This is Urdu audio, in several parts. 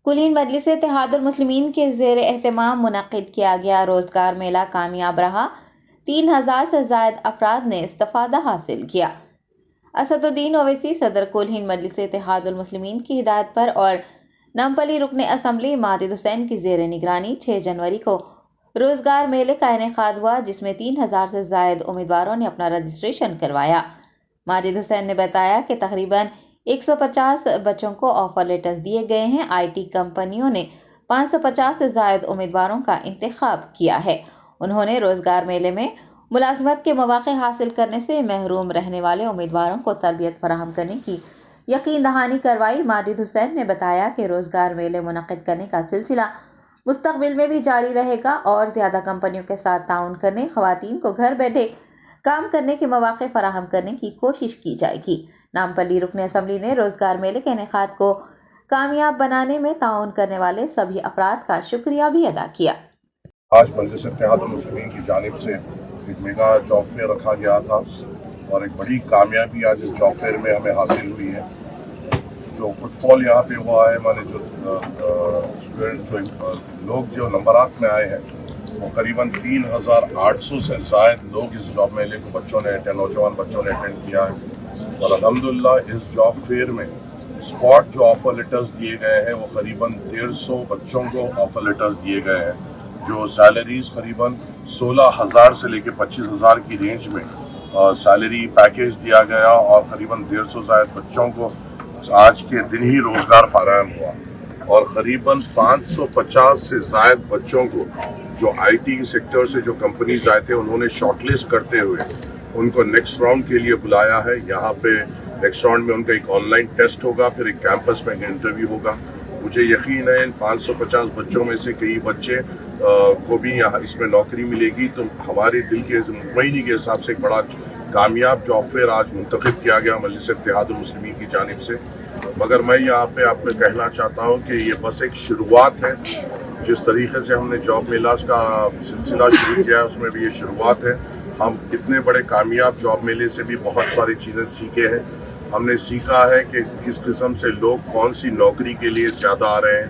کلین مجلس اتحاد المسلمین کے زیر اہتمام منعقد کیا گیا روزگار میلہ کامیاب رہا۔ 3000 سے زائد افراد نے استفادہ حاصل کیا۔ اسد الدین اویسی صدر کلین مجلس اتحاد المسلمین کی ہدایت پر اور نمپلی رکن اسمبلی ماجد حسین کی زیر نگرانی 6 جنوری کو روزگار میلے کا انعقاد ہوا، جس میں 3000 سے زائد امیدواروں نے اپنا رجسٹریشن کروایا۔ ماجد حسین نے بتایا کہ تقریباً 150 بچوں کو آفر لیٹرز دیے گئے ہیں۔ آئی ٹی کمپنیوں نے 550 سے زائد امیدواروں کا انتخاب کیا ہے۔ انہوں نے روزگار میلے میں ملازمت کے مواقع حاصل کرنے سے محروم رہنے والے امیدواروں کو تربیت فراہم کرنے کی یقین دہانی کروائی۔ ماجد حسین نے بتایا کہ روزگار میلے منعقد کرنے کا سلسلہ مستقبل میں بھی جاری رہے گا اور زیادہ کمپنیوں کے ساتھ تعاون کرنے، خواتین کو گھر بیٹھے کام کرنے کے مواقع فراہم کرنے کی کوشش کی جائے گی۔ نامپلی رکن اسمبلی نے روزگار میلے کے انعقاد کو کامیاب بنانے میں تعاون کرنے والے سبھی افراد کا شکریہ بھی ادا کیا۔ آج مجلس اتحاد المسلمین کی جانب سے ایک میگا جاب فیئر رکھا گیا تھا اور ایک بڑی کامیابی آج اس جاب فیئر میں ہمیں حاصل ہوئی ہے۔ جو فٹ فال یہاں پہ ہوا ہے، ہمارے جو لوگ جو نمبرات میں آئے ہیں وہ قریباً 3800 سے زائد لوگ اس جاب میلے کو نوجوان بچوں نے اٹینڈ کیا ہے اور الحمدللہ اس جاب فیئر میں اسپاٹ جو آفر لیٹرز دیے گئے ہیں وہ قریباً 150 بچوں کو آفر لیٹرز دیے گئے ہیں، جو سیلریز قریباً 16,000 سے لے کے 25,000 کی رینج میں سیلری پیکیج دیا گیا اور قریباً 150 زائد بچوں کو آج کے دن ہی روزگار فراہم ہوا اور قریباً 550 سے زائد بچوں کو جو آئی ٹی سیکٹر سے جو کمپنیز آئے تھے انہوں نے شارٹ لسٹ کرتے ہوئے ان کو نیکسٹ راؤنڈ کے لیے بلایا ہے۔ یہاں پہ نیکسٹ راؤنڈ میں ان کا ایک آن لائن ٹیسٹ ہوگا، پھر ایک کیمپس میں انٹرویو ہوگا۔ مجھے یقین ہے ان 550 بچوں میں سے کئی بچے کو بھی یہاں اس میں نوکری ملے گی، تو ہمارے دل کے مطمئنی کے حساب سے ایک بڑا کامیاب جاب فیئر آج منتخب کیا گیا مجلس اتحاد المسلمین کی جانب سے۔ مگر میں یہاں پہ آپ کو کہنا چاہتا ہوں کہ یہ بس ایک شروعات ہے۔ جس طریقے سے ہم نے جاب میلاز کا سلسلہ شروع کیا ہے اس میں بھی یہ شروعات ہے۔ ہم اتنے بڑے کامیاب جاب میلے سے بھی بہت ساری چیزیں سیکھے ہیں۔ ہم نے سیکھا ہے کہ کس قسم سے لوگ کون سی نوکری کے لیے زیادہ آ رہے ہیں۔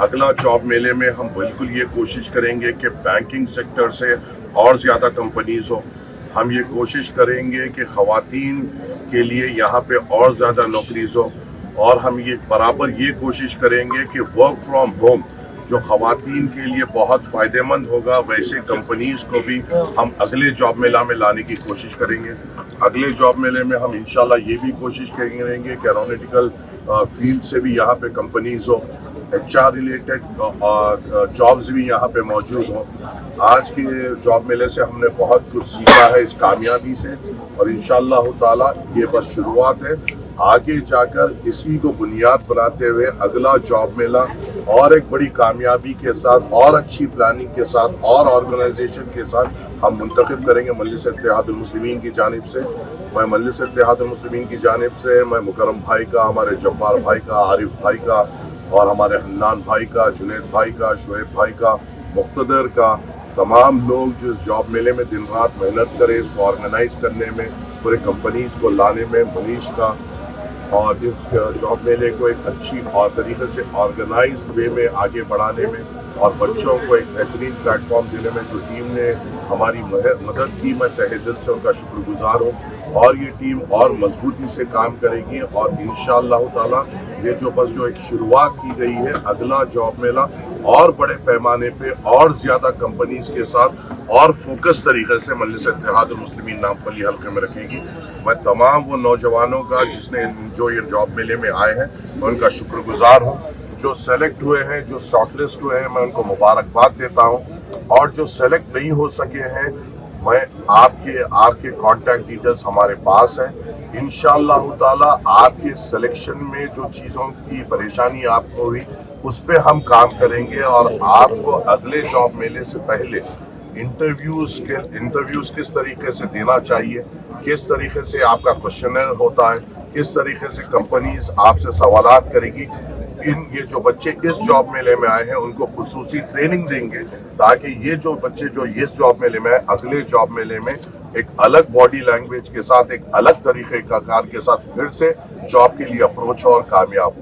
اگلا جاب میلے میں ہم بالکل یہ کوشش کریں گے کہ بینکنگ سیکٹر سے اور زیادہ کمپنیز ہو۔ ہم یہ کوشش کریں گے کہ خواتین کے لیے یہاں پہ اور زیادہ نوکریز ہو اور ہم یہ برابر یہ کوشش کریں گے کہ ورک فرام ہوم جو خواتین کے لیے بہت فائدہ مند ہوگا ویسے کمپنیز کو بھی ہم اگلے جاب میلہ میں لانے کی کوشش کریں گے۔ اگلے جاب میلے میں ہم انشاءاللہ یہ بھی کوشش کریں گے کہ ایرونیٹیکل فیلڈ سے بھی یہاں پہ companies who, HR related jobs بھی یہاں پہ موجود ہوں۔ آج کے جاب میلے سے ہم نے بہت کچھ سیکھا ہے اس کامیابی سے اور انشاءاللہ تعالی یہ بس شروعات ہے۔ آگے جا کر اسی کو بنیاد بناتے ہوئے اگلا جاب میلہ اور ایک بڑی کامیابی کے ساتھ اور اچھی پلاننگ کے ساتھ اور آرگنائزیشن کے ساتھ ہم منتخب کریں گے مجلس اتحاد المسلمین کی جانب سے۔ میں مجلس اتحاد المسلمین کی جانب سے میں مکرم بھائی کا، ہمارے جبار بھائی کا، عارف بھائی کا اور ہمارے حنان بھائی کا، جنید بھائی کا، شعیب بھائی کا، مقتدر کا، تمام لوگ جو اس جاب میلے میں دن رات محنت کرے اس کو آرگنائز کرنے میں، پورے کمپنیز کو لانے میں، منیش کا، اور اس جاب میلے کو ایک اچھی اور طریقے سے آرگنائزڈ وے میں آگے بڑھانے میں اور بچوں کو ایک بہترین پلیٹ فارم دینے میں جو ٹیم نے ہماری مدد کی، میں تہہ دل سے ان کا شکر گزار ہوں اور یہ ٹیم اور مضبوطی سے کام کرے گی اور انشاءاللہ تعالی یہ جو ایک شروعات کی گئی ہے اگلا جاب میلہ اور بڑے پیمانے پہ اور زیادہ کمپنیز کے ساتھ اور فوکس طریقے سے مجلس اتحاد المسلمین نامپلی حلقے میں رکھے گی۔ میں تمام وہ نوجوانوں کا جو یہ جاب میلے میں آئے ہیں میں ان کا شکر گزار ہوں۔ جو سلیکٹ ہوئے ہیں، جو شارٹ لسٹ ہوئے ہیں، میں ان کو مبارکباد دیتا ہوں اور جو سلیکٹ نہیں ہو سکے ہیں میں آپ کے کانٹیکٹ ڈیٹیلز ہمارے پاس ہیں۔ انشاءاللہ تعالی آپ کے سلیکشن میں جو چیزوں کی پریشانی آپ کو ہوئی اس پہ ہم کام کریں گے اور آپ کو اگلے جاب میلے سے پہلے انٹرویوز کس طریقے سے دینا چاہیے، کس طریقے سے آپ کا کوشچنر ہوتا ہے، کس طریقے سے کمپنیز آپ سے سوالات کرے گی، یہ جو بچے اس جاب میلے میں آئے ہیں ان کو خصوصی ٹریننگ دیں گے تاکہ یہ جو بچے جو اس جاب میلے میں اگلے جاب میلے میں ایک الگ باڈی لینگویج کے ساتھ، ایک الگ طریقے کا کار کے ساتھ پھر سے جاب کے لیے اپروچ اور کامیاب ہو۔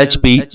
HP